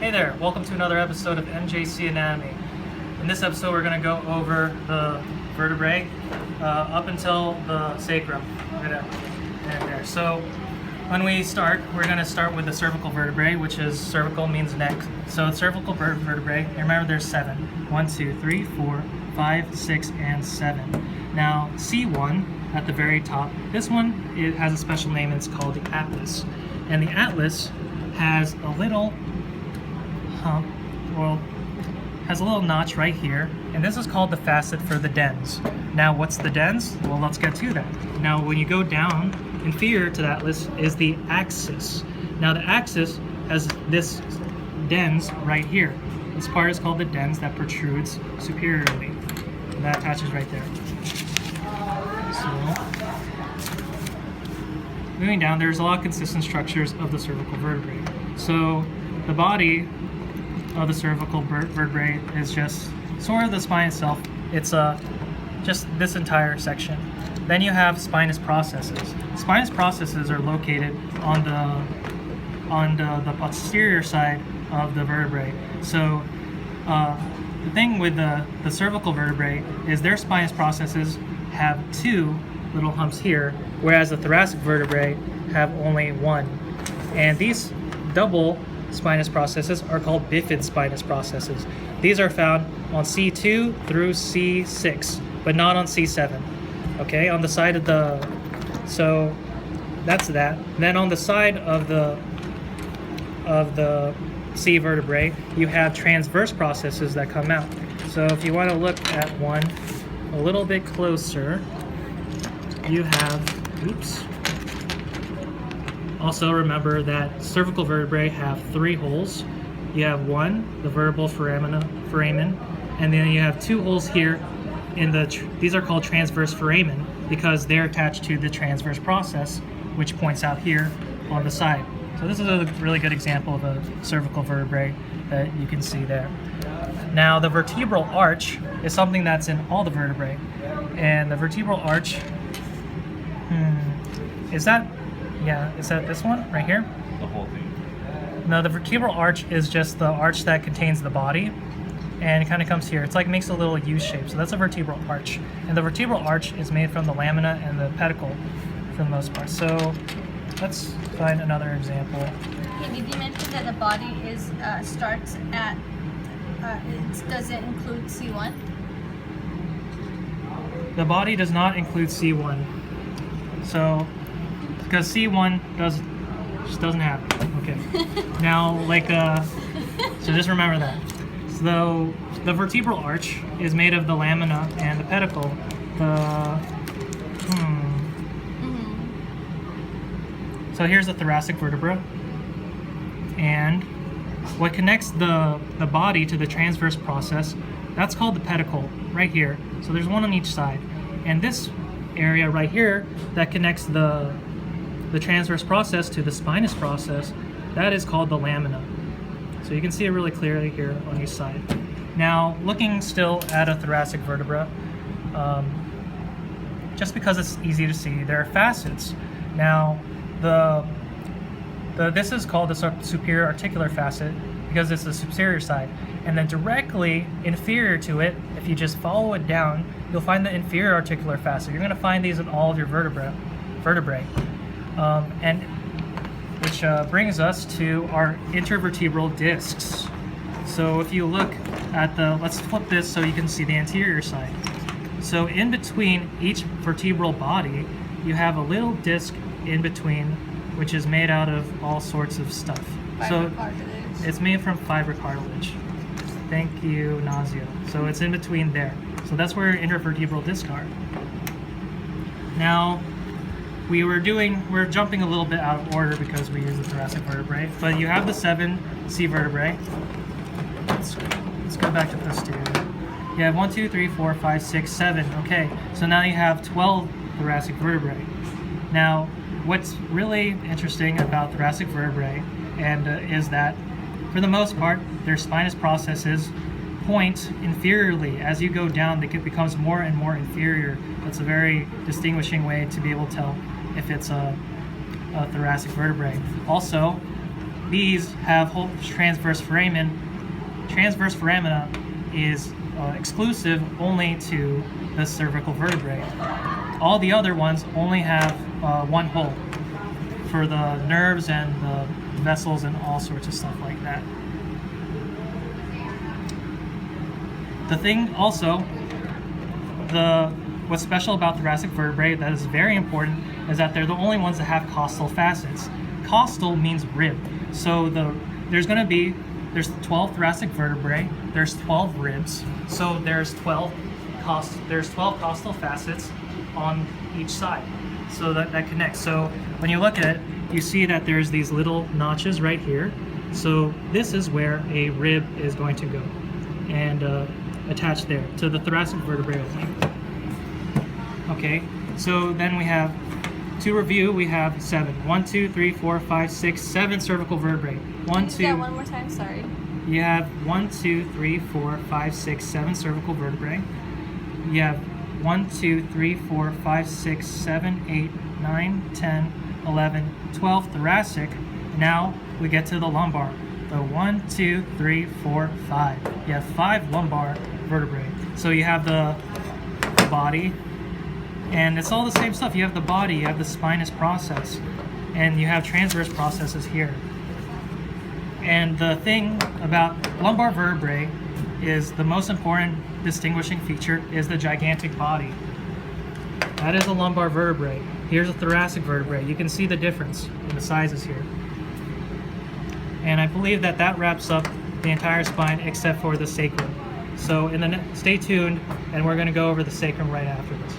Hey there, welcome to another episode of MJC Anatomy. In this episode we're going to go over the vertebrae up until the sacrum, right up and there. So when we start, we're going to start with the cervical vertebrae, which is cervical means neck. So cervical vertebrae, remember there's 7. 1, 2, 3, 4, 5, 6, and 7. Now C1 at the very top, this one, it has a special name, it's called the atlas. And the atlas has a little hump, has a little notch right here, and this is called the facet for the dens. Now what's the dens? Well, let's get to that. Now when you go down, inferior to the atlas is the axis. Now the axis has this dens right here. This part is called the dens that protrudes superiorly. And that attaches right there. So moving down, there's a lot of consistent structures of the cervical vertebrae. So the body of the cervical vertebrae is just sort of the spine itself. It's just this entire section. Then you have spinous processes. Spinous processes are located on the posterior side of the vertebrae. So the thing with the cervical vertebrae is their spinous processes have 2 little humps here, whereas the thoracic vertebrae have only 1. And these double spinous processes are called bifid spinous processes. These are found on C2 through C6, but not on C7. Okay, on the side of the, so that's that. And then on the side of the C vertebrae, you have transverse processes that come out. So if you want to look at one a little bit closer, you have, oops. Also remember that cervical vertebrae have 3 holes. You have one, the vertebral foramen, and then you have 2 holes here in these are called transverse foramen because they're attached to the transverse process, which points out here on the side. So this is a really good example of a cervical vertebrae that you can see there. Now the vertebral arch is something that's in all the vertebrae, and the vertebral arch, is that this one right here? The whole thing. No, the vertebral arch is just the arch that contains the body, and it kind of comes here. It's like makes a little U shape, so that's a vertebral arch. And the vertebral arch is made from the lamina and the pedicle for the most part. So let's find another example. Okay, did you mention that the body is starts at, does it include C1? The body does not include C1. So, because C1 just doesn't happen. Okay. Now, so just remember that. So the vertebral arch is made of the lamina and the pedicle. So here's the thoracic vertebra, and what connects the body to the transverse process, that's called the pedicle right here. So there's one on each side, and this area right here that connects the transverse process to the spinous process, that is called the lamina. So you can see it really clearly here on each side. Now, looking still at a thoracic vertebra, just because it's easy to see, there are facets. Now, this is called the superior articular facet because it's the superior side. And then directly inferior to it, if you just follow it down, you'll find the inferior articular facet. You're going to find these in all of your vertebrae. And which brings us to our intervertebral discs. So if you look at let's flip this so you can see the anterior side. So in between each vertebral body, you have a little disc in between, which is made out of all sorts of stuff. Fiber cartilage. It's made from fiber cartilage. Thank you, Nazio. So it's in between there. So that's where intervertebral discs are. Now, we're jumping a little bit out of order because we use the thoracic vertebrae, but you have the 7 C vertebrae. Let's go back to posterior. You have 1, 2, 3, 4, 5, 6, 7. Okay, so now you have 12 thoracic vertebrae. Now, what's really interesting about thoracic vertebrae is that, for the most part, their spinous processes point inferiorly. As you go down, it becomes more and more inferior. That's a very distinguishing way to be able to tell if it's a thoracic vertebrae. Also, these have whole transverse foramen. Transverse foramina is exclusive only to the cervical vertebrae. All the other ones only have one hole for the nerves and the vessels and all sorts of stuff like that. The thing also, what's special about thoracic vertebrae that is very important is that they're the only ones that have costal facets. Costal means rib. So there's 12 thoracic vertebrae, there's 12 ribs, so there's 12 costal facets on each side. So that connects. So when you look at it, you see that there's these little notches right here. So this is where a rib is going to go and attach there to the thoracic vertebrae opening. Okay, so then we have, to review, we have 7. 1, 2, 3, 4, 5, 6, 7 cervical vertebrae. 1, 2. Yeah, one more time, sorry. You have 1, 2, 3, 4, 5, 6, 7 cervical vertebrae. You have 1, 2, 3, 4, 5, 6, 7, 8, 9, 10, 11, 12 thoracic. Now we get to the lumbar. The 1, 2, 3, 4, 5. You have 5 lumbar vertebrae. So you have the body, and it's all the same stuff. You have the body, you have the spinous process, and you have transverse processes here. And the thing about lumbar vertebrae is the most important distinguishing feature is the gigantic body. That is a lumbar vertebrae. Here's a thoracic vertebrae. You can see the difference in the sizes here. And I believe that wraps up the entire spine except for the sacrum. So stay tuned, and we're going to go over the sacrum right after this.